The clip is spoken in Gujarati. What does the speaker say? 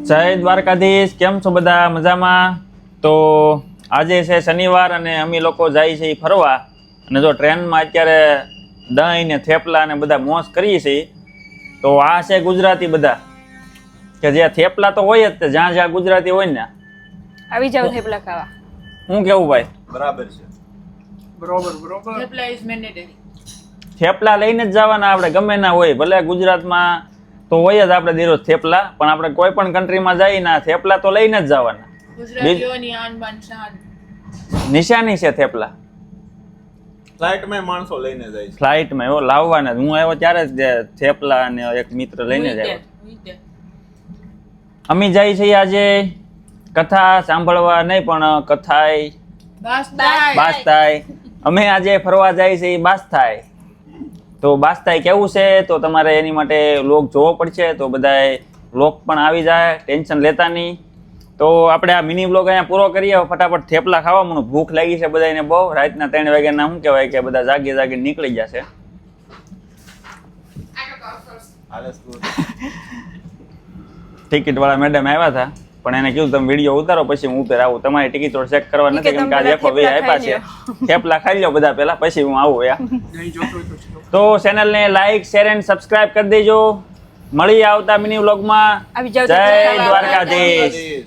જય દ્વારકાધીશ, કેમ છો બધા? મજામાં? તો આજે છે શનિવાર અને અમે લોકો જાય છે ફરવા. અને જો ટ્રેનમાં અત્યારે દહીં ને થેપલા ને બધા મોજ કરીએ છીએ. તો આ છે ગુજરાતી બધા કે જે થેપલા તો હોય જ તે, જ્યાં જ્યાં ગુજરાતી હોય ને આવી જાવ થેપલા ખાવા. હું કેવું ભાઈ? બરાબર છે. બરોબર. Thepla is mandatory. થેપલા લઈને જ જવાના આપણે, ગમે ના હોય. ભલે ગુજરાતમાં તો હોય જ આપણે દરરોજ થેપલા, પણ આપણે કોઈ પણ કન્ટ્રીમાં જઈએ ને થેપલા તો લઈને જ જવાના. ગુજરાતીઓની આન બાન શાન. નિશાની છે થેપલા. ફ્લાઇટમાં માણસો લઈને જાય છે. ફ્લાઇટમાં એવો લાવવાના જ. હું આવ્યો ત્યારે જ થેપલા અને એક મિત્ર લઈને જ આવ્યો. અમે જાય છીએ આજે કથા સાંભળવા, નહીં પણ કથાય બાસ્તાય. અમે આજે ફરવા જાય છે બાસ્તાય. તો બાસ્તાય કેવું છે તો તમારે એની માટે વ્લોગ જોવો પડશે. તો બધાય વ્લોગ પણ આવી જાય, ટેન્શન લેતા નહીં. તો આપણે આ મિની વ્લોગ અહીંયા પૂરો કરીએ. ફટાફટ થેપલા ખાવા મને ભૂખ લાગી છે બધાને બહુ. રાતના 3 વાગ્યાના શું કહેવાય કે બધા જાગી નીકળી જશે. ટિકિટ વાળા મેડમ આવ્યા હતા, પણ એને કીધું તમે વિડીયો ઉતારો પછી હું ઉપર આવું. તમારી ટિકિટ તો ચેક કરવા નથી, કેમ કે આજે FOV આપ્યા છે. થેપલા ખાઈ લો બધા પહેલા, પછી હું આવું. તો ચેનલને લાઈક, શેર એન્ડ સબસ્ક્રાઇબ કરી દેજો. મળી આવતા મિની વ્લોગમાં. જય દ્વારકાધીશ.